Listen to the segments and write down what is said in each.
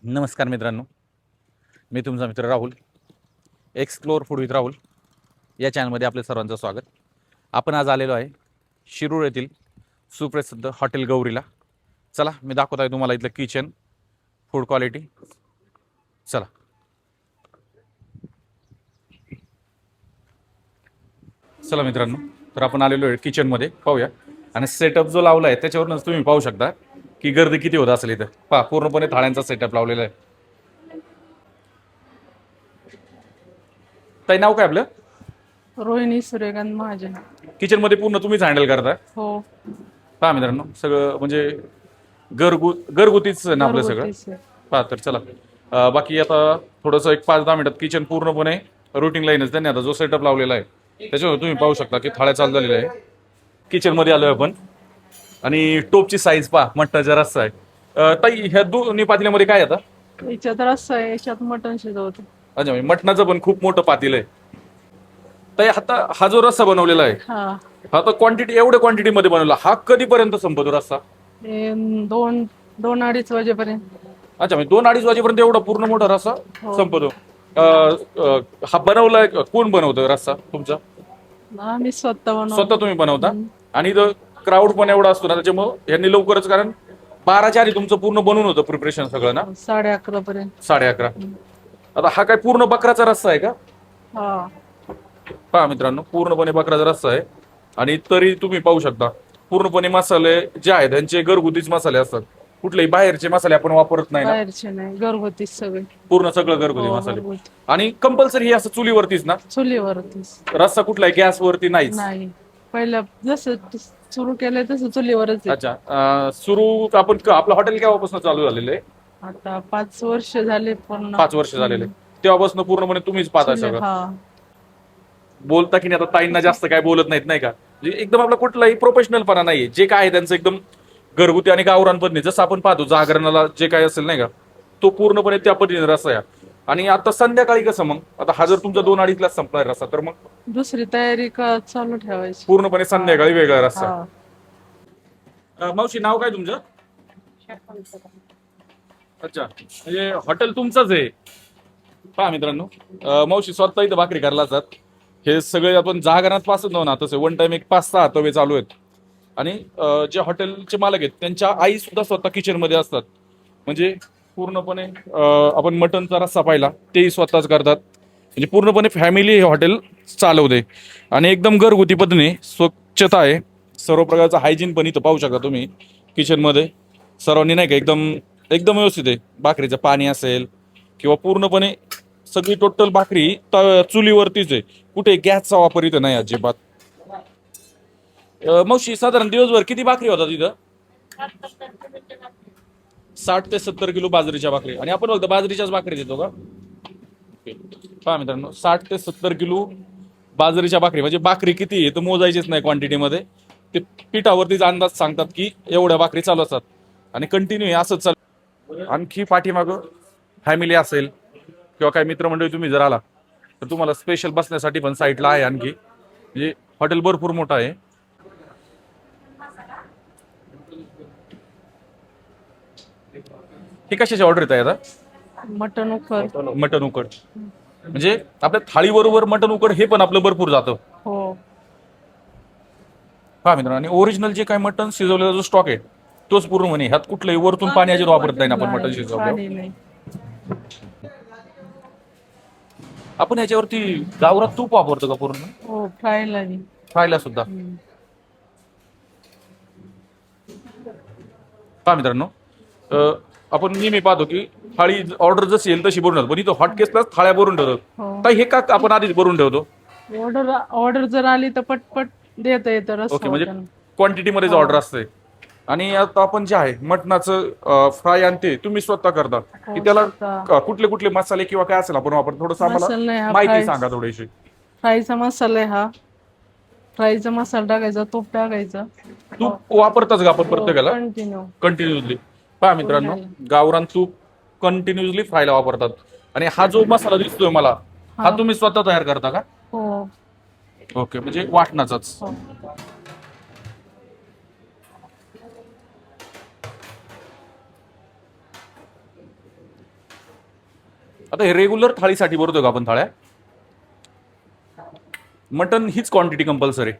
नमस्कार मित्रांनो, मी तुमचा मित्र Rahul. Explore food with Rahul या चॅनलमध्ये आपले सर्वांचं स्वागत. आपण आज आलेलो आहे शिरूर येथील सुप्रसिद्ध हॉटेल गौरीला. चला, मी दाखवत आहे तुम्हाला इथलं किचन, फूड क्वालिटी. चला. चला मित्रांनो, तर आपण आलेलो आहे किचनमध्ये. पाहूया. आणि सेटअप जो लावला आहे त्याच्यावरूनच तुम्ही पाहू शकता की गर्दी किती होत असेल इथं. पहा, पूर्णपणे थाळ्यांचा सेटअप लावलेला आहे. ताई, नाव काय आपलं? रोहिणी सूर्यकांत महाजन. किचनमध्ये पूर्ण तुम्हीच हँडल करता? हो, पहा मित्रांनो, सगळं म्हणजे घरगुतीच ना आपलं सगळं. घरगुतीच आहे. पहा, तर चला. बाकी आता थोडंसं एक 5-10 मिनिटात किचन पूर्णपणे रुटीन लाईनच त्यांनी आता जो सेटअप लावलेला आहे त्याच्यावर तुम्ही पाहू शकता की थाळ्या चालू झालेल्या आहे. किचनमध्ये आलोय आपण. आणि टोपची साईज पहा, मट्टाचा रस्सा आहे. ताई, ह्या दोन्ही पातेल्यामध्ये काय आता? याच्यात रस्सा आहे, याच्यात मटण शिजवतो. अच्छा, म्हणजे मटणाचं पण खूप मोठं पातेलं आहे. ताई, आता हा जो रस्सा बनवलेला आहे, हा, हा तर क्वांटिटी, एवढ्या क्वांटिटीमध्ये बनवला, हा कधीपर्यंत संपतो रस्सा? हे दोन अडीच वाजेपर्यंत. अच्छा, म्हणजे 2-2:30 वाजेपर्यंत एवढा पूर्ण मोठा रस्सा हो. संपतो. हा बनवलाय, कोण बनवतोय रस्सा तुमचा? आम्ही स्वतः बनवतो. स्वतः तुम्ही बनवता? आणि क्राऊड पण एवढा असतो ना, त्याच्यामुळे यांनी लवकरच, कारण 12च्या आधी तुमचं पूर्ण बनवून होतं प्रिपरेशन सगळं ना? 11:30 पर्यंत. 11:30. आता हा काय पूर्ण बकराचा रस्सा आहे का? हा, पहा मित्रांनो, पूर्णपणे बकराचा रस्सा आहे. आणि तरी तुम्ही पाहू शकता पूर्णपणे मसाले जे आहेत त्यांचे घरगुतीच मसाले असतात. कुठलेही बाहेरचे मसाले आपण वापरत नाही ना? बाहेरचे नाही, घरगुतीच सगळे. पूर्ण सगळं घरगुती हो, मसाले. घरगुती. आणि कंपल्सरी असं चुलीवरतीच ना? चुलीवरतीच. रस्सा कुठलाही गॅसवरती नाहीच? नाही, पहिलं जसं सुरू केलंय तसं चुलीवरच आहे. अच्छा. सुरू आपण आपलं हॉटेल केव्हापासून चालू झालेलं आहे? आता 5 वर्ष झाले पूर्ण. 5 वर्ष झालेले. तेव्हापासून पूर्णपणे तुम्हीच पाहता सगळं? हा. बोलता की नाही आता? ताईंना जास्त काय बोलत नाहीत नाही का? म्हणजे एकदम आपला कुठलाही प्रोफेशनलपणा नाहीये. जे काय आहे त्यांचं एकदम घरगुती आणि गावरान पद्धतीने, जसं आपण पाहतो जागरणाला जे काय असेल नाही का, तो पूर्णपणे त्या पद्धतीने रस्सा आहे. आणि आता संध्याकाळी कसं मग, आता हा जर तुमचा 2-2:30 संपला रस्सा, तर मग दुसरी तयारी चालू ठेवायची. पूर्णपणे संध्याकाळी वेगळा रस्सा. हा. मावशी, नाव काय तुमचं? अच्छा, म्हणजे हॉटेल तुमचंच आहे? पहा मित्रांनो, मावशी स्वतः इथं भाकरी करायला जातात. हे सगळे आपण जागरणात पासून ना, तसे वन टाइम एक 5-6 तवे चालू आहेत. आणि जे हॉटेलचे मालक आहेत त्यांच्या आई सुद्धा स्वतः किचन मध्ये असतात. म्हणजे पूर्णपणे आपण मटनचा रस्सा पाहिला, तेही स्वतःच करतात. म्हणजे पूर्णपणे फॅमिली हे हॉटेल चालवते. आणि एकदम घरगुती पद्धतीने स्वच्छता आहे, सर्व प्रकारचं हायजीन पण इथं पाहू शकता तुम्ही किचनमध्ये. सर्वांनी नाही का एकदम एकदम व्यवस्थित आहे. भाकरीचं पाणी असेल किंवा पूर्णपणे सगळी टोटल भाकरी चुलीवरतीच आहे. कुठे गॅसचा वापर इथं नाही अजिबात. मावशी, साधारण दिवसभर किती भाकरी होतात इथं? 60 ते 70 किलो बाजरीच्या भाकरी. आणि आपण फक्त बाजरीच्याच भाकरी देतो का? पहा मित्रांनो, 60 ते 70 किलो बाजरीच्या भाकरी. म्हणजे भाकरी किती आहे तर मोजायचीच नाही क्वांटिटीमध्ये. ते पिठावरतीच अंदाज सांगतात की एवढ्या भाकरी चालू असतात. आणि कंटिन्यू असंच चालू. आणखी पाठीमागं फॅमिली असेल किंवा काही मित्रमंडळी तुम्ही जर आला तर तुम्हाला स्पेशल बसण्यासाठी पण साईटला आहे आणखी. म्हणजे हॉटेल भरपूर मोठं आहे. हे कशाची ऑर्डर येत आहे आता? मटण उकर. मटन उकड. म्हणजे आपल्या थाळीबरोबर मटन उकड हे पण आपलं भरपूर जातं. हो. हा मित्रांनो, आणि ओरिजिनल जे काय मटन शिजवलेला जो स्टॉक आहे तोच पूर्ण म्हणे. ह्यात कुठलंही वरतून पाणी अजिबात वापरत नाही आपण मटन शिजवलं. पाणी नाही. आपण ह्याच्यावरती गावरात तूप वापरतो का पूर्ण? हो, फ्रायला नाही. फ्रायला सुद्धा. पहा मित्रांनो, आपण नेहमी पाहतो की थाळी ऑर्डर जशी येईल तशी भरून ठेवतो, पण इथं हॉटकेसलाच थाळ्या भरून ठेवतो. हो. तर हे का आपण आधीच भरून ठेवतो? ऑर्डर जर आली तर पटपट देता येतं रस्सा. ओके, म्हणजे क्वांटिटीमध्येच ऑर्डर असते. आणि आता आपण जे आहे मटणाचं फ्राय आणते तुम्ही स्वतः करता की त्याला स्वतः. कुठले कुठले मसाले किंवा काय असेल आपण वापरतो? थोडंसं मसाला नाही, आम्हाला हा माहिती फ्राय. सांगा थोडीशी. फ्रायचा मसाला आहे हा. फ्रायचा मसाला टाकायचा, तूप टाकायचं. तूप वापरताच का आपण प्रत्येकाला? कंटिन्यू. कंटिन्युअसली. पहा मित्रांनो, गावरान तूप कंटिन्युअसली फ्रायला वापरतात. आणि हा जो मसाला दिसतोय मला, हा तुम्ही स्वतः तयार करता का? हो. ओके, म्हणजे वाटणाचाच. हो. आता हे रेग्युलर थाळीसाठी भरतो का आपण थाळ्या? मटन हीच क्वांटिटी कंपल्सरी.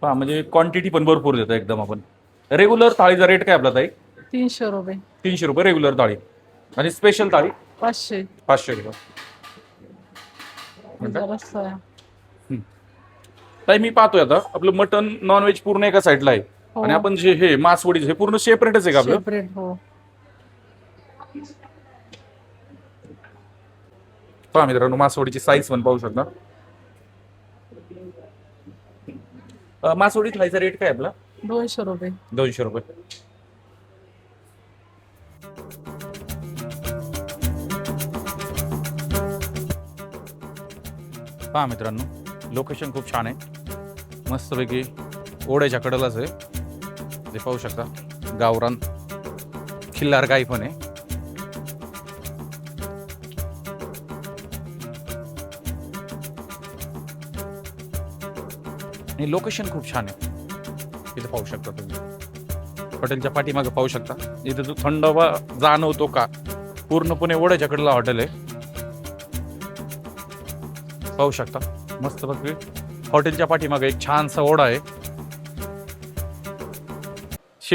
हा म्हणजे क्वांटिटी पण भरपूर देतो एकदम आपण. रेग्युलर थाळीचा रेट काय आपला ताई? 300 रुपये. 300 रुपये रेग्युलर थाळी. आणि स्पेशल थाळी 500. 500 रुपये. त्याचा रस्सा आहे. ताई मी पाहतोय आता आपलं मटन नॉनव्हेज पूर्ण एका साईडला आहे. हो. आणि आपण जे हे मासवडी हे पूर्ण सेपरेटच आहे का आपलं? सेपरेट. हो. पहा मित्रांनो, मासवडीची साईज पण पाहू शकता. मासवडी थाळीचा रेट काय आपला? 200 रुपये. 200 रुपये. पहा मित्रांनो, लोकेशन खूप छान आहे. मस्तपैकी ओढ्याच्या कडेलाच आहे. ते पाहू शकता. गावरान खिल्लार गाई पण आहे. आणि लोकेशन खूप छान आहे. इथे पाहू शकता तुम्ही. हॉटेलच्या पाठीमागे पाहू शकता. इथे जो थंडावा जाणवतो का, पूर्णपणे ओढ्याच्या कडेला हॉटेल आहे. पाहू शकता मस्तपैकी हॉटेलच्या पाठीमागे एक छानसा ओढा आहे.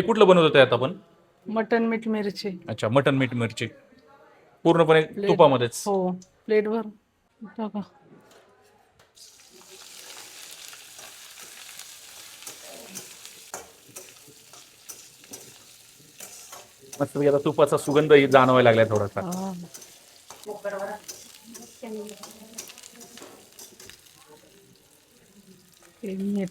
कुठलं बनवत होते आता आपण? मटन मीठ मिरची. अच्छा, मटन मीठ मिरची पूर्णपणे प्लेट. तुपामध्येच. हो, प्लेटवर टाका. मस्तपैकी आता तुपाचा सुगंधही जाणवायला लागलाय थोडासा. हा. हे मीठ.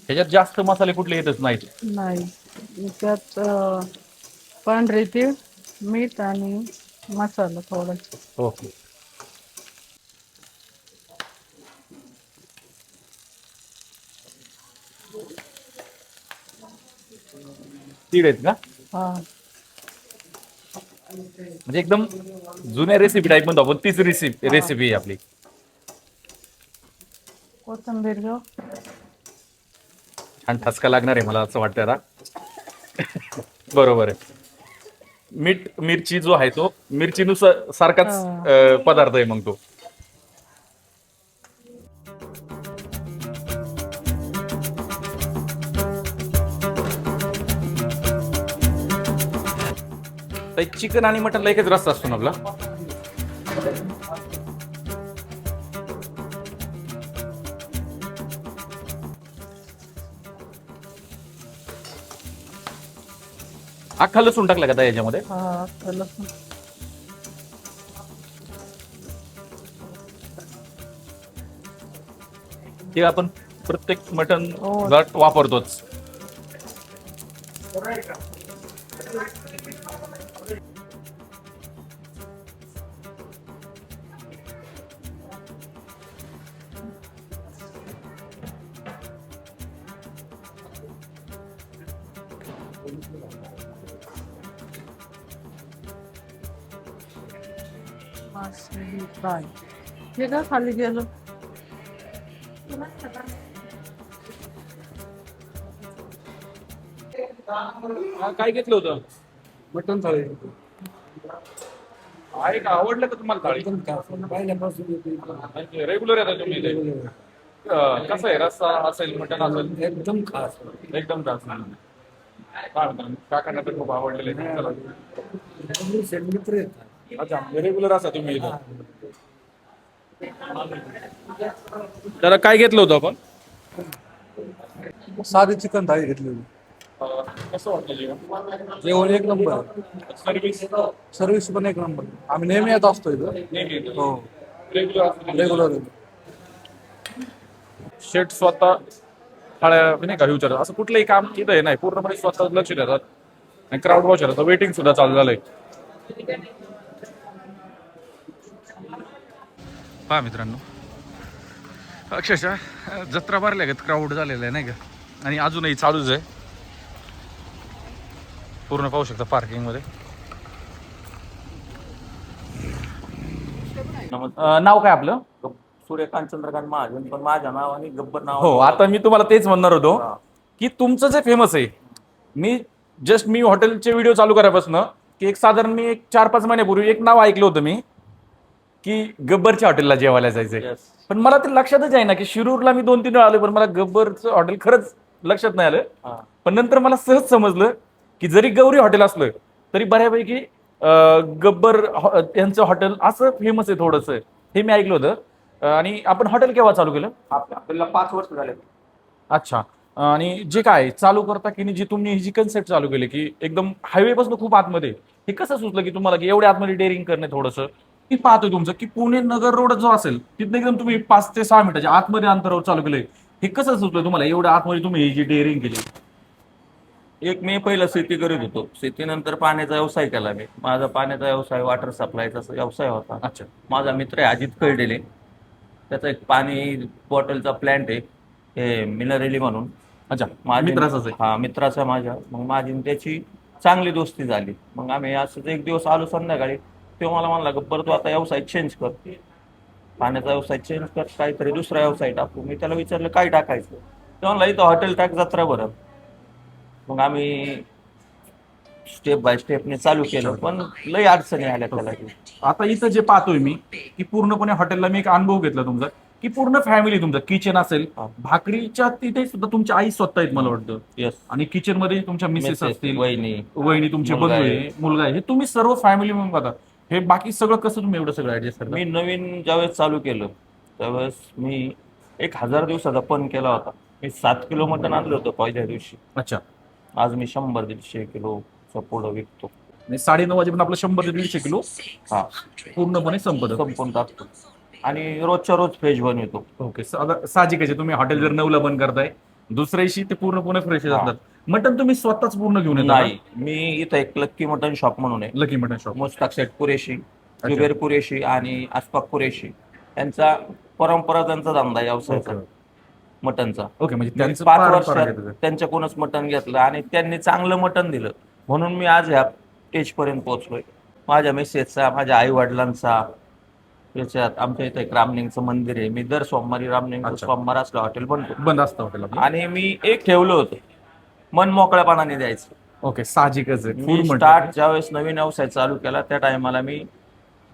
ह्याच्यात जास्त मसाले कुठले येतच नाहीत. नाही, त्यात पांढरे तीळ, मीठ आणि मसाला थोडा. ओके. तीळ आहेत का? हा. म्हणजे एकदम जुन्या रेसिपी टाईप म्हणतो आपण, तीच रेसिपी आहे आपली. कोथिंबीर घेऊ. छान ठसका लागणार आहे मला असं वाटतं आता. बरोबर आहे. मीठ मिरची जो आहे तो मिरचीनुसार सारखाच पदार्थ आहे मग तो. चिकन आणि मटनला एकच रस्सा असतो ना आपला? अख्खा लसूण टाकला का याच्यामध्ये? हा, त्याला ते आपण प्रत्येक मटन हो. वापरतोच. मासळी फ्राय. हे का खाली गेलं? काय घेतलं होतं? मटन थाळी आहे का? आवडलं का तुम्हाला थाळी? पहिल्यापासून रेग्युलर येतात तुम्ही इथे? कसं आहे, रस्सा असेल, मटन असेल? एकदम खास. एकदम जास्त. काकांना तर खूप आवडलेले आहे. मित्र येतात. अच्छा, रेग्युलर असा तुम्ही इथं. त्याला काय घेतलं होतं आपण? साधी चिकन थाळी घेतलेली. कसं वाटलं जेवण? जेवण एक नंबर. सर्व्हिस सर्व्हिस पण एक नंबर. आम्ही नेहमी येत असतो इथं. नेहमी येतो. हो, रेग्युलर रेग्युलर. शेट स्वतः थाळ्या नाही का विचारतात. असं कुठलंही काम इथं आहे नाही, पूर्णपणे स्वतः लक्ष देतात. आणि क्राऊड वॉचर वेटिंग सुद्धा चालू झालंय. पहा मित्रांनो, अक्षरशः जत्रा भरल्या का क्राऊड झालेला आहे नाही का. आणि अजूनही चालूच आहे. पूर्ण पाहू शकता पार्किंग मध्ये. नाव काय आपलं? सूर्यकांत चंद्रकांत महाजन, पण माझ्या नावाने गब्बर नाव. हो, आता मी तुम्हाला तेच म्हणणार होतो की तुमचं जे फेमस आहे मी हॉटेलचे व्हिडिओ चालू करायपासून की एक साधारण मी एक 4-5 महिन्यापूर्वी एक नाव ऐकलं होतं मी की गब्बरच्या हॉटेलला जेवायला जायचंय. Yes. पण मला ते लक्षातच आहे ना की शिरूरला मी 2-3 वेळा आलो, पण मला गब्बरचं हॉटेल खरंच लक्षात नाही आलं. हा. पण नंतर मला सहज समजलं की जरी गौरी हॉटेल असलं तरी बऱ्यापैकी गब्बर यांचं हॉटेल असं फेमस आहे थोडंसं, हे मी ऐकलं होतं. आणि आपण हॉटेल केव्हा चालू केलं? आपल्याला 5 वर्ष झाले. अच्छा. आणि जे काय चालू करता की नाही, जी तुम्ही ही जी कन्सेप्ट चालू केली की एकदम हायवे पासून खूप आतमध्ये, हे कसं सुचलं की तुम्हाला की एवढ्या आतमध्ये डेअरिंग करणे थोडंसं? मी पाहतोय तुमचं की पुणे नगर रोड जो असेल तिथं एकदम तुम्ही 5 ते 6 मिनिटाच्या आतमध्ये अंतरावर चालू केलंय. हे कसं सुचलं तुम्हाला एवढ्या आतमध्ये तुम्ही ही जी डेअरिंग केली? एक मी पहिलं शेती करीत होतो. शेतीनंतर पाण्याचा व्यवसाय केला मी. माझा पाण्याचा व्यवसाय वॉटर सप्लायचा व्यवसाय होता. अच्छा. माझा मित्र आहे अजित कळडेले, त्याचा एक पाणी बॉटलचा प्लॅन्ट आहे, हे मिनरेली म्हणून. अच्छा, माझी मित्राचंच आहे. हा, मित्राचा माझ्या. मग माझी आणि त्याची चांगली दोस्ती झाली. मग आम्ही असंच एक दिवस आलो संध्याकाळी, तो मला म्हणला गब्बर तू आता व्यवसाय चेंज कर, पाण्याचा व्यवसाय चेंज कर, काहीतरी दुसरा व्यवसाय टाकू. मी त्याला विचारलं काय टाकायचं, तो म्हणला इथं हॉटेल टाक, जत्रा भरत. मग आम्ही स्टेप बाय स्टेपने चालू केलं, पण लई अडचणी आल्या त्याला. आता इथं जे पाहतोय मी की पूर्णपणे हॉटेलला मी एक अनुभव घेतला तुमचा की पूर्ण फॅमिली तुमचं किचन असेल, हा. भाकरीच्या तिथे सुद्धा तुमची आई स्वतः आहेत मला वाटतं, येस. आणि किचन मध्ये तुमच्या मिसेस असतील, वहिनी, वहिनी, तुमचे मुलगा बंधू आहे. आहे, मुलगा आहे, हे तुम्ही सर्व फॅमिली मेंबर बघा. हे बाकी सगळं कसं तुम्ही एवढं सगळं ऍडजस्ट करता? मी नवीन ज्यावेळेस चालू केलं त्यावेळेस मी 1000 दिवसाचा पण केला होता. मी 7 किलो मटण आणलं होतं पहिल्या दिवशी. अच्छा. आज मी 100-150 किलोचं पुढं विकतो. आणि 9:30 वाजेपर्यंत आपलं 100 ते 150 किलो हा, पूर्णपणे संपत. संपून टाकतो आणि रोजच्या रोज फ्रेश बनवतो. ओके. साहजिकच आहे, तुम्ही हॉटेल जर 9ला बंद करताय, दुसऱ्या दिवशी ते पूर्णपणे फ्रेश हा. असतात. मटन तुम्ही स्वतःच पूर्ण घेऊन येता? नाही, मी इथं एक लक्की मटन शॉप म्हणून आहे, लकी मटन शॉप. मुस्ताक सेठ कुरेशी, जुबेर कुरेशी आणि अस्फाक कुरेशी यांचा परंपरा, त्यांचा धंदा आहे व्यवसायाचा मटनचा. ओके, म्हणजे मी त्यांचं 5 परंपरा आहे वर्षात तिथं. त्यांच्याकडूनच मटण घेतलं आणि त्यांनी चांगलं मटण दिलं, म्हणून मी आज ह्या स्टेजपर्यंत पोहोचलोय. माझ्या मिसेसचा, माझ्या आई वडिलांचा, याच्यात आमच्या इथं एक रामलिंगचं मंदिर आहे. मी दर सोमवारी रामलिंगचं अच्छा. सोमवार असलं हॉटेल बनतो. बंद असतं हॉटेल आपलं. आणि मी एक ठेवलं होतं, मन मोकळ्यापणाने द्यायचं. ओके, साहजिकच आहे. मी फूड स्टार्ट ज्यावेळेस नवीन व्यवसाय चालू केला त्या टायमाला मी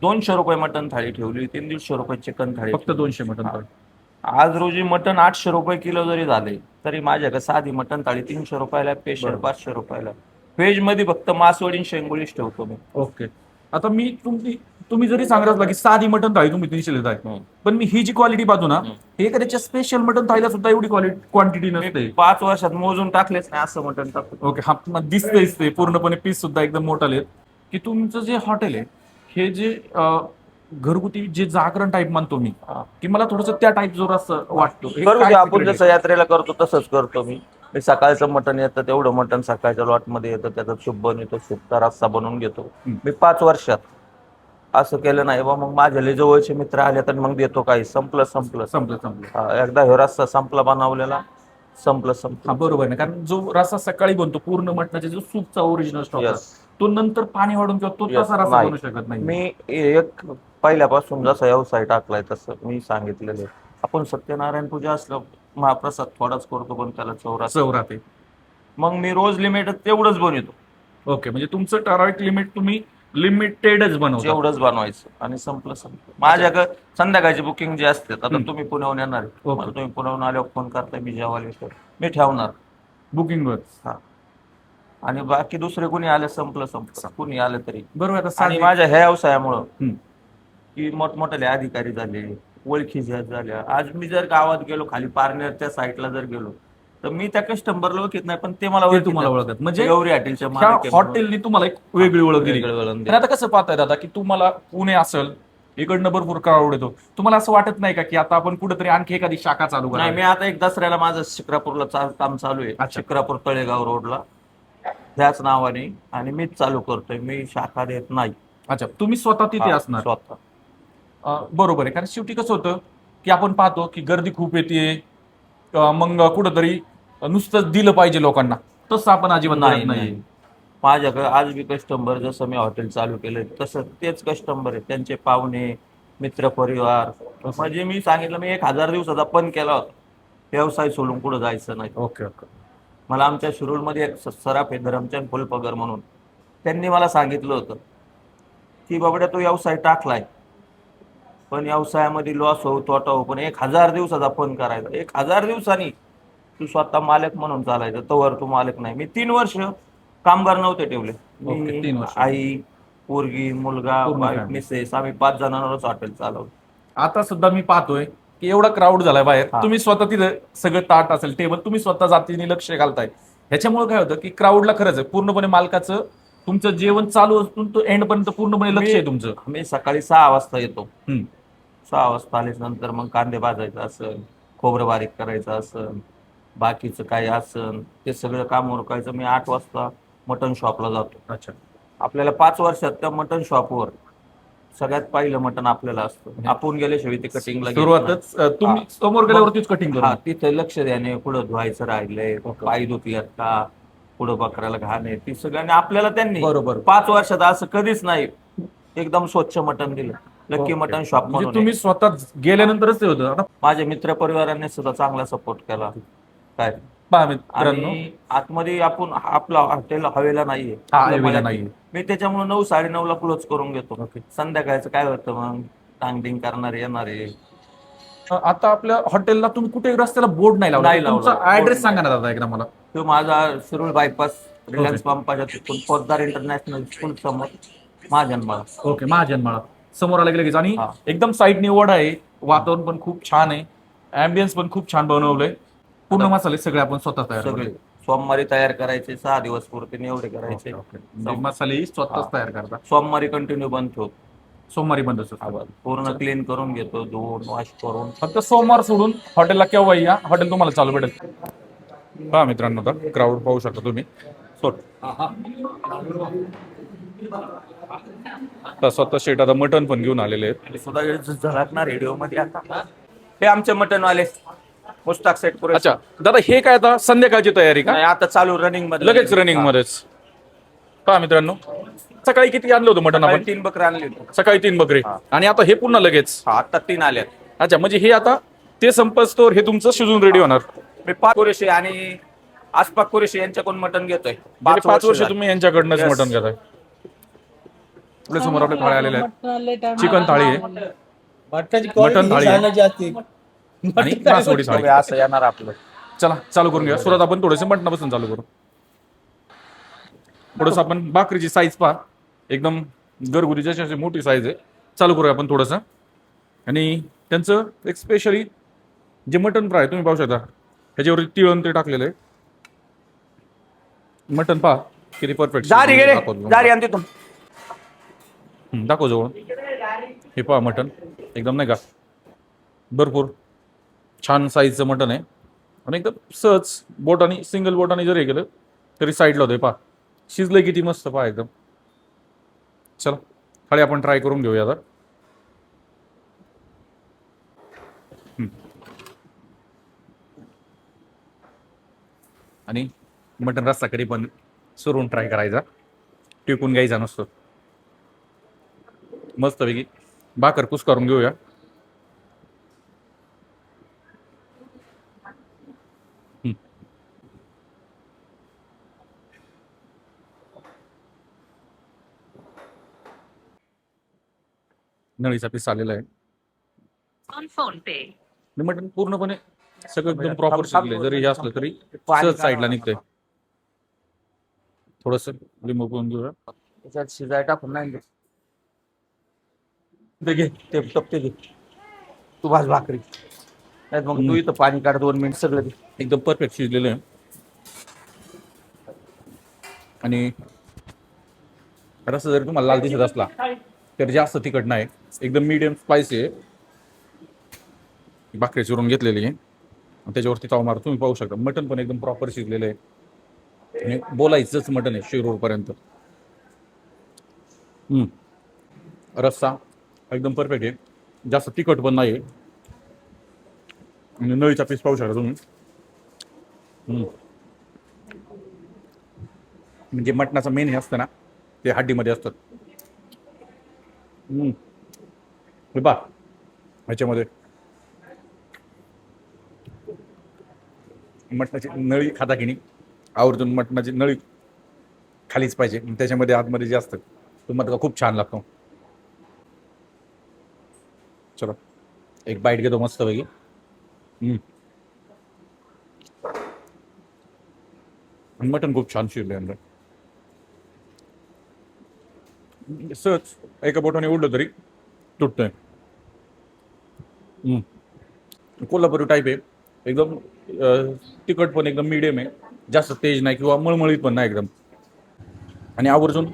200 रुपये मटण थाळी ठेवली होती, 150 रुपये चिकन थाळी फक्त ठेवली. 200 मटन. हा. आज रोजी मटण 800 रुपये किलो जरी झाले तरी माझ्याकडे साधी मटण थाळी 300 रुपयाला, स्पेशल बरोबर. 500 रुपयाला. व्हेज मध्ये फक्त मासवडी शेंगोळीच ठेवतो मी. ओके. आता मी तुम्ही जरी सांगत असला की साधी मटन थाळी तुम्ही 300 देताय, पण मी ही जी क्वालिटी पाहतो ना, हे एखाद्याच्या स्पेशल मटन थाळीला सुद्धा एवढी क्वांटिटी नसते. मी 5 वर्षात मोजून टाकलेच नाही असं मटण टाकतो. ओके. हा दिसते पूर्णपणे पीस सुद्धा एकदम मोठा आहेत. की तुमचं जे हॉटेल आहे हे जे घरगुती जे जागरण टाईप मानतो मी, हा. की मला थोडंसं त्या टाईप जोर असं वाटतो. हे करू काय दे, आपण secret आहे? जसं यात्रेला करतो तसंच करतो मी. मी सकाळचं मटण येतं तेवढं मटण सकाळच्या लॉटमध्ये येतं, त्याचा सूप बनवतो, सूपचा रस्सा बनवून घेतो. मी 5 वर्षात असं केलं नाही बा. मग माझ्या लय जवळचे मित्र आले तर मग देतो, काही संपलं. संपलं. हा, एकदा ह्यो रस्सा संपला बनवलेला, संपलं. हा, बरोबर ना, कारण जो रस्सा सकाळी बनतो पूर्ण मटणाचा जो सूपचा ओरिजिनल स्टॉक Yes. तो नंतर पाणी वाढून किंवा तो Yes. तसा रस्सा नाही. बनू शकत नाही. मी एक पहिल्यापासून जसा व्यवसाय टाकलाय तसं मी सांगितलेलं आहे. आपण सत्यनारायण पूजा असलं महाप्रसाद थोडाच करतो, पण त्याला चव राहते. मग मी रोज लिमिट तेवढंच बनवतो, ओके, म्हणजे तुमचं ठराविक लिमिट तुम्ही लिमिटेडच बनवता. जेवढंच बनवायचं आणि संपलं. माझ्याकडे संध्याकाळची बुकिंग जी असते, आता हम्म. तुम्ही पुण्याहून येणार आहे, ओके. मला तुम्ही पुण्याहून आल्यावर फोन करताय, मी जेवायला येतो, मी ठेवणार. बुकिंगवर. हा. आणि बाकी दुसरे कुणी आले संपलं. कुणी आलं तरी. बरोबर. आता आणि साधी- माझ्या ह्या व्यवसायामुळं हम्म. की मोठमोठे अधिकारी झाले, ओळखी झाल्या. आज मी जर गावात गेलो, खाली पारनेरच्या साईडला जर गेलो तर मी त्या कस्टमरला ओळखीत नाही, पण ते मला ते ओळखीत तुम्हाला आहेत. ओळखत, म्हणजे गौरी हॉटेलच्या ह्या मालक आहे म्हणून. हॉटेलनी तुम्हाला एक वेगळी ओळख दिली. वेगळं वळण तर दिलं. आता कसं पाहताय दादा की तुम्हाला पुणे असेल, इकडनं भरपूर क्राऊड येतो, तुम्हाला असं वाटत नाही का की आता आपण कुठेतरी आणखी एखादी शाखा चालू नाही, मी करा? आता एक दसऱ्याला माझं शिक्रापूरला काम चालू आहे. अच्छा. शिक्रापूर तळेगाव रोडला त्याच नावाने, आणि मीच चालू करतोय. मी शाखा देत नाही. अच्छा, तुम्ही स्वतः तिथे हा, असणार. स्वतः. बरोबर आहे, कारण शेवटी कसं होतं की आपण पाहतो की गर्दी खूप येते, मग कुठंतरी नुसतं दिलं पाहिजे लोकांना, तसं आपण अजिबात नाही, नाही. नाही. माझ्याकडे आज बी कस्टमर, जसं मी हॉटेल चालू केलंय तसं तेच कस्टमर आहे, त्यांचे पाहुणे, मित्र परिवार. म्हणजे मी सांगितलं, मी 1000 दिवसाचा पण केला होता, व्यवसाय सोडून कुठं जायचं नाही. ओके. मला आमच्या शिरूरमध्ये एक सराफ आहे धरमचंद फुलपगर म्हणून, त्यांनी मला सांगितलं होतं की बाबड्या तो व्यवसाय टाकलाय, पण व्यवसायामध्ये लॉस हो तोटा हो, पण 1000 दिवसाचा फंड करायचा. 1000 दिवसांनी तू स्वतः मालक म्हणून चालायचं, तोवर तू मालक नाही. मी 3 वर्ष कामगार नव्हते ठेवले. ओके, 3 वर्ष. आई, पोरगी, मुलगा, पूर्ण वाईफ, family. मिसेस, आम्ही 5 जणांवरच हॉटेल चालवलं. आता सुद्धा मी पाहतोय की एवढा क्राऊड झालाय बाहेर, हा. तुम्ही स्वतः तिथं सगळं ताट असेल, टेबल तुम्ही स्वतः जातीने लक्ष घालताय. ह्याच्यामुळे काय होतं की क्राऊडला खरंच आहे पूर्णपणे मालकाचं तुमचं जेवण चालू असून तो एंड पर्यंत पूर्णपणे लक्ष आहे तुमचं. मी सकाळी 6 वाजता येतो. हम्म. 6 वाजता आल्यानंतर मग कांदे भाजायचं असेल, खोबरं बारीक करायचं असेल, बाकीचं काय असेल ते सगळं काम उरकायचं. मी 8 वाजता मटन शॉपला जातो. अच्छा. आपल्याला 5 वर्षात त्या मटन शॉपवर सगळ्यात पहिलं मटन आपल्याला असतं. आपण गेल्याशिवाय ते कटिंगला सुरुवातच तुम्ही समोर गेल्यावरतीच कटिंग हा, करा. तिथे लक्ष द्याने, कुठं धुवायचं राहिलंय, पाय धुतल्यात का, पुढं बकऱ्याला घाण आहे, ती सगळ्यांनी आपल्याला त्यांनी बरोबर. 5 वर्षात असं कधीच नाही एकदम स्वच्छ मटन दिलं. लक्की मटन शॉप म्हणजे म्हणून तुम्ही आहे. स्वतः गेल्यानंतरच ते होतं. आता माझ्या मित्र परिवारांनी सुद्धा चांगला सपोर्ट केला. काय पहा मित्रांनो, आणि आतमध्ये आपण आपला हॉटेल हवेला नाहीये. हा, हवेला नाहीये. मी त्याच्यामुळे 9 9:30 ला क्लोज करून घेतो. ओके. संध्याकाळचं काय होतं मग टांगटिंग करणारे येणारे. आता आपल्या हॉटेलला तुम्ही कुठे रस्त्याला बोर्ड नाही लावला, नाही लावला. तुमचा ऍड्रेस बोर्ड सांगा ना दादा एकदा मला. तो माझा शिरूर बायपास रिलायन्स पंपाच्या तिथून पोद्दार इंटरनॅशनल स्कूल समोर महाजनमाळा. ओके, महाजनमाळा समोर आला लगेच. आणि हा. एकदम साईड निवड आहे, वातावरण पण खूप छान आहे, अँबियन्स पण खूप छान बनवलंय. पूर्ण मसाले सगळे आपण स्वतः तयार सगळे करतो. सोमवारी तयार करायचे, 6 दिवस पुरते एवढे करायचे. म्हणजे मसाले स्वतःच तयार करता. सोमवारी कंटिन्यू बंद ठेवतो. सोमवारी बंद असतो. पूर्ण क्लीन करून घेतो, धुवून वॉश करून. फक्त सोमवार सोडून हॉटेलला केव्हा या, हॉटेल तुम्हाला चालू भेटेल. पहा मित्रांनो, आता क्राऊड पाहू शकता तुम्ही. सोड आता स्वतः शेट आता मटन पण घेऊन आलेले आहेत. सुद्धा झळकणार रेडिओ मध्ये आता. हे आमचे मटन वाले मुस्ताक सेट करू. अच्छा दादा, हे काय आता संध्याकाळची तयारी का? नाही, आता चालू रनिंग मध्ये, लगेच रनिंग मध्येच. पहा मित्रांनो, सकाळी किती आणलं होतं मटन आपण? 3 बकरे आणले होते. सकाळी 3 बकरे. हा. आणि आता हे पुन्हा लगेच? आता 3 आल्यात. अच्छा, म्हणजे हे आता ते संपस्तोवर हे तुमचं शिजून रेडी होणार. मी 5 कुरेशी आणि आसपाक कुरेशी यांच्याकडून मटन घेतोय. 5 वर्ष झाली. तुम्ही यांच्याकडनंच Yes. मटन घेताय. आपल्या समोर आपले थाळी आलेले आहेत. चिकन थाळी आहे, मटन थाळी आहे आणि मासवडी थाळी. बघूया, असं येणार आपलं. चला चालू करून घ्या. सुरुवात आपण थोडेसे मटणापासून चालू करू. थोडस आपण भाकरीची साईज पहा, एकदम घरगुती जशी अशी मोठी साईज आहे. चालू करूया आपण थोडस. आणि त्यांचं एक स्पेशली जे मटन फ्राय तुम्ही पाहू शकता, ह्याच्यावर तिळण ते टाकलेलं आहे. मटन पहा किती परफेक्ट. जारी गेले, जारी आणते तुम. दाखव जवळ. हे पहा मटन एकदम नाही का भरपूर छान साईजचं मटन आहे. आणि एकदम सहज बोटाने, सिंगल बोटाने जरी केलं तरी साईडला होतं. पहा शिजलंय किती मस्त, पहा एकदम. चला थाळी आपण ट्राय करून घेऊया आता. आणि मटन रस्सा कधी पण सुरून ट्राय करायचा, टिकून घ्यायचा नसतो. मस्तपैकी भाकर कुस करून घेऊया. नळीचा पीस आलेला आहे. मटन पूर्णपणे सगळं एकदम प्रॉपर शिजले. जरी हे असलं तरी सहज साईडला निघतंय. थोडस लिंबू पिळून घेऊया. त्याच्यात शिजाय टाकून नाही घे. ते टपते घे तू, भाज भाकरी. नाही मग तू इथं पाणी काढ 2 मिनिट सगळं दे. एकदम परफेक्ट शिजलेलं आहे. आणि रस्सा जरी तुम्हाला लाल दिसत असला तर जास्त तिखट नाही, एकदम मीडियम स्पायसी आहे. भाकरी चिरून घेतलेली आहे, त्याच्यावरती ताव मार. तुम्ही पाहू शकता मटन पण एकदम प्रॉपर शिजलेलं आहे. आणि बोलायचंच मटन आहे शिरूरपर्यंत. रस्सा एकदम परफेक्ट आहे, जास्त तिखट पण नाही. आणि नळीचा पीस पाहू शकता तुम्ही. म्हणजे मटणाचं मेन हे असतं ना, ते हड्डीमध्ये असतात. हे बा ह्याच्यामध्ये मटणाची नळी खाता की नाही आवर्जून मटणाची नळी खालीच पाहिजे, त्याच्यामध्ये आतमध्ये जे असतं तो मटका खूप छान लागतो. चलो एक बाईट घेतो मस्त पैकी. मटण खूप छान शिरले अंदर. सहज एका बोटाने उडलं तरी तुटतंय. कोल्हापुरी टाईप आहे एकदम. तिखट पण एकदम मीडियम आहे, जास्त तेज नाही किंवा मळमळीत पण नाही एकदम. आणि आवर्जून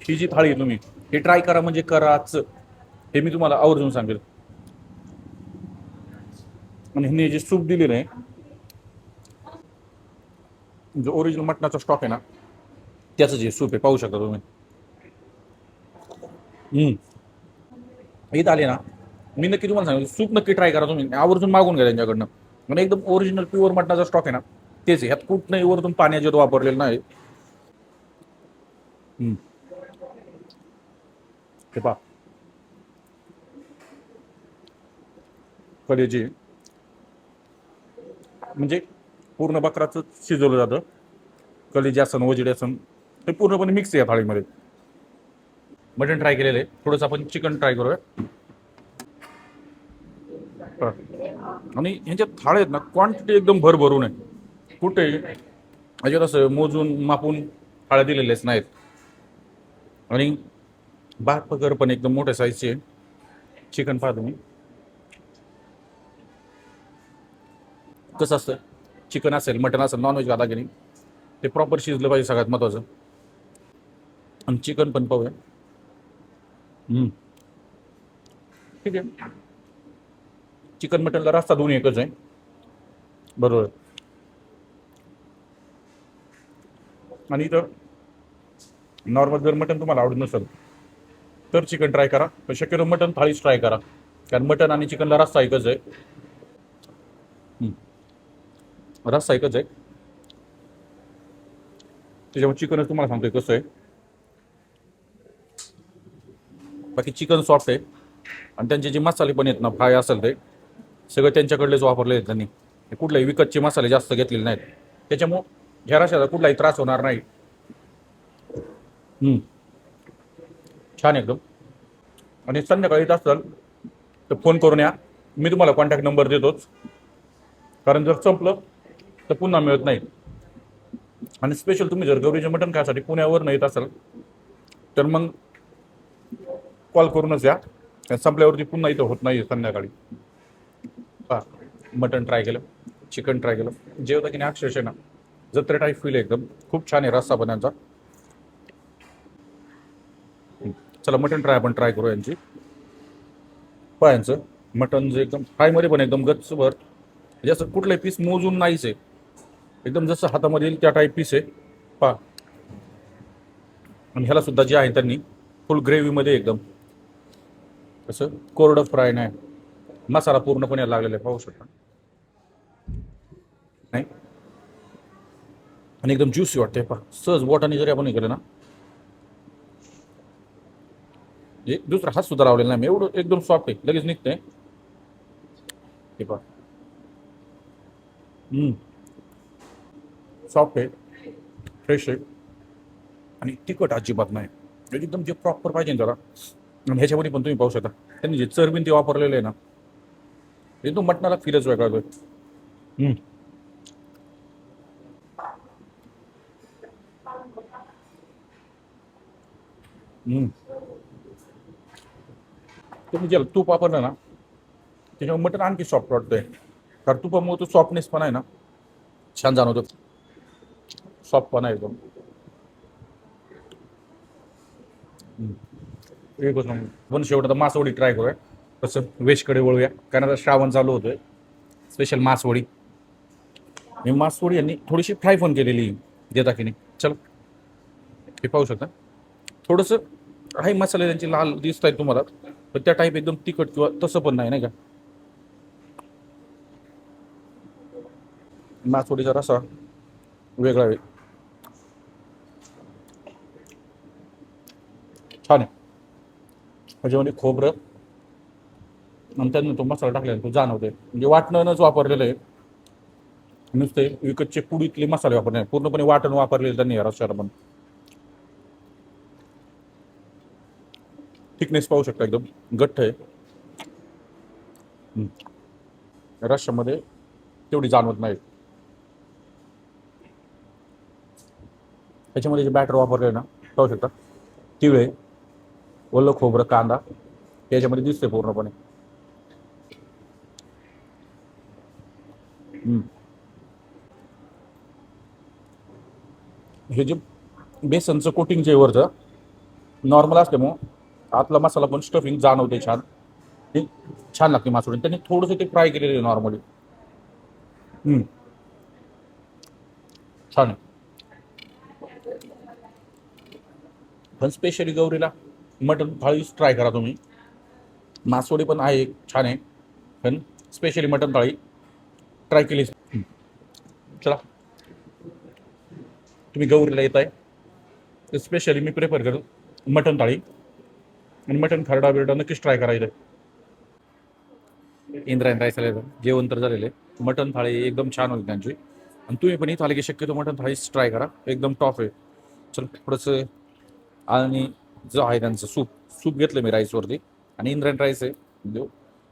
ही जी थाळी आहे तुम्ही हे ट्राय करा, म्हणजे कराच, हे मी तुम्हाला आवर्जून सांगेल. आणि हिने जे सूप दिलेलं आहे, जो ओरिजिनल मटणाचा स्टॉक आहे ना, त्याचं जे सूप आहे पाहू शकता तुम्ही. इथं आले ना, मी नक्की तुम्हाला सांगेल सूप नक्की ट्राय करा तुम्ही, आवर्जून मागून घ्या त्यांच्याकडनं. म्हणजे एकदम ओरिजिनल प्युअर मटणाचा स्टॉक आहे ना, तेच आहे. ह्यात कुठनंही वरतून पाण्याचे वापरलेलं नाही. हे पहा कलेजी, म्हणजे पूर्ण बकराचं शिजवलं जातं. कलेजी असन, वजिडे असन, हे पूर्णपणे मिक्स आहे या थाळीमध्ये. मटण ट्राय केलेलं आहे, थोडंसं आपण चिकन ट्राय करूया. आणि ह्यांच्या थाळे आहेत ना, क्वांटिटी एकदम भरभरून आहे. कुठे अजिबात असं मोजून मापून थाळ्या दिलेलेच नाहीत. आणि भात पगर पण एकदम मोठ्या साईजचे. चिकन पहा तुम्ही कसं असतं. चिकन असेल, मटण असेल, नॉनव्हेज खाता की नाही, ते प्रॉपर शिजलं पाहिजे, सगळ्यात महत्वाचं. आणि चिकन पण पाहूया. ठीक आहे, चिकन मटनला रस्ता दोन्ही एकच आहे, बरोबर. आणि इथं नॉर्मल जर मटन तुम्हाला आवडत नसेल तर चिकन ट्राय करा, पण शक्यतो मटन थाळीच ट्राय करा, कारण मटन आणि चिकनला रस्ता एकच आहे. रस्सा एकच आहे, त्याच्यामुळे चिकनच तुम्हाला सांगतोय कसं आहे. बाकी चिकन सॉफ्ट आहे. आणि त्यांचे जे मसाले पण आहेत ना, फ्राय असेल ते सगळं त्यांच्याकडलेच वापरले आहेत त्यांनी. कुठलाही विकतचे मसाले जास्त घेतलेले नाहीत, त्याच्यामुळं ह्या रश्श्याला कुठलाही त्रास होणार नाही. छान एकदम. आणि संध्याकाळी येत असाल तर फोन करून या, मी तुम्हाला कॉन्टॅक्ट नंबर देतोच, कारण जर संपलं तर पुन्हा मिळत नाही. आणि स्पेशल तुम्ही जर गौरीचे मटण खायसाठी पुण्यावर न येत असाल तर मग कॉल करूनच या, संपल्यावरती पुन्हा इथं होत नाही संध्याकाळी. मटण ट्राय केलं, चिकन ट्राय केलं, जेवता की नाही अक्षरशः ना जत्रे टाईप फील एकदम. खूप छान आहे रस्सा पण यांचा. चला मटण आपण ट्राय करू यांची. पहा यांचं मटण जे एकदम फ्रायमध्ये पण एकदम गच्चभर, म्हणजे असं कुठलाही पीस मोजून नाहीच आहे, एकदम जसं हातामध्ये येईल त्या टाईप पीस आहे. पहा, आणि ह्याला सुद्धा जे आहे त्यांनी फुल ग्रेव्हीमध्ये एकदम असं कोरडं फ्राय नाही, मसाला पूर्णपणे लागलेला आहे, पाहू शकता. नाही, आणि एकदम ज्युसी वाटते. पहा सहज बोटाने जरी आपण हे केलं ना, दुसरा हात सुद्धा लावलेला नाही मी, एवढं एकदम सॉफ्ट आहे, लगेच निघतंय. हे पहा, सॉफ्ट आहे, फ्रेश आहे, आणि तिखट अजिबात नाही. एकदम जे प्रॉपर पाहिजे ना जरा. आणि ह्याच्यामध्ये पण तुम्ही पाहू शकता त्यांनी जे चरबीन ते वापरलेलं आहे ना, एकदम मटणाला फीलच वेगळा होतोय. तुम्ही ज्याला तूप वापरलं ना त्याच्यामुळे मटण आणखी सॉफ्ट वाटतंय, कारण तुपामुळे तो सॉफ्टनेस पण आहे ना छान जाणवतो, सॉफ्ट पण आहे एकदम. एकच नंबर. पण शेवट मासवडी ट्राय करूया, कसं वेजकडे वळूया, कारण आता श्रावण चालू होतोय. स्पेशल मासवडी. मी मासवडी यांनी थोडीशी फ्राय पण केलेली देता की नाही. चल हे पाहू शकता, थोडंसं आहे मसाले त्यांचे लाल दिसत आहेत तुम्हाला, पण त्या टाईप एकदम तिखट किंवा तसं पण नाही, नाही का. मासवडीचा रसा वेगळा आहे, छान आहे. त्याच्यामध्ये खोबरं आणि त्यानं तो मसाला टाकलेला तो जाणवतोय, म्हणजे वाटणंच वापरलेलं आहे. नुसते विकतचे पुडीतले मसाले वापरले नाही, पूर्णपणे वाटण वापरलेले त्यांनी या रस्त्याला पण. थिकनेस पाहू शकता, एकदम घट्ट आहे. रश्श्यामध्ये तेवढी जाणवत नाही. त्याच्यामध्ये जे बॅटर वापरले ना पाहू शकता, तिळे, ओलं खोबरं, कांदा याच्यामध्ये दिसते पूर्णपणे. हे जे बेसनचं कोटिंग जे वरचं नॉर्मल असल्यामुळं आतला मसाला पण स्टफिंग जाणवते छान. हे छान लागते मासवडी. त्यांनी थोडंसं ते फ्राय केलेलं आहे नॉर्मली. छान आहे. पण स्पेशली गौरीला मटन थाळीच ट्राय करा तुम्ही. मासवडी पण आहे छान आहे, पण स्पेशली मटन थाळी ट्राय केली. चला, तुम्ही गौरीला येत आहे तर स्पेशली मी प्रेफर करू मटन थाळी आणि मटन खरडा बिरडा नक्कीच ट्राय करायचं. इंद्रायण राईस आलेलं जेवण तर झालेलं आहे. मटन थाळी एकदम छान होती त्यांची, आणि तुम्ही पण इथं आले की शक्यतो मटन थाळीच ट्राय करा, एकदम टॉप आहे. चल थोडंसं, आणि जो आहे त्यांचं सूप घेतलं मी राईसवरती, आणि इंद्रायण राईस आहे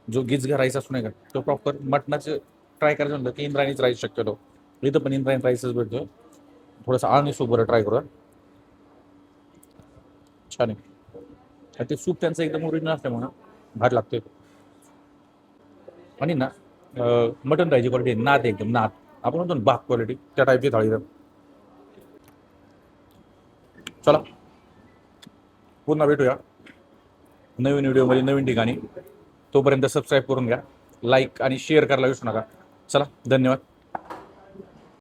जो गिजगा राईस असतो नाही का, तो प्रॉपर मटणाचं ट्राय करायचं म्हणलं की इंद्रायणीच राईस शक्यतो. इथं पण इंद्रायण राईसच भेटतो. थोडंसं आळणी सूप बरं ट्राय करूया, छान आहे. आणि ते सूप त्यांचं एकदम ओरिजिनल असल्यामुळे भारी लागते. आणि ना मटन थाळीची क्वालिटी नाद एकदम नाद, आपण म्हणतो ना बाप क्वालिटी, त्या टाईपची थाळी. चला पुन्हा भेटूया नवीन व्हिडिओमध्ये नवीन ठिकाणी. तोपर्यंत सबस्क्राईब करून घ्या, लाईक आणि शेअर करायला विसरू नका. चला, धन्यवाद.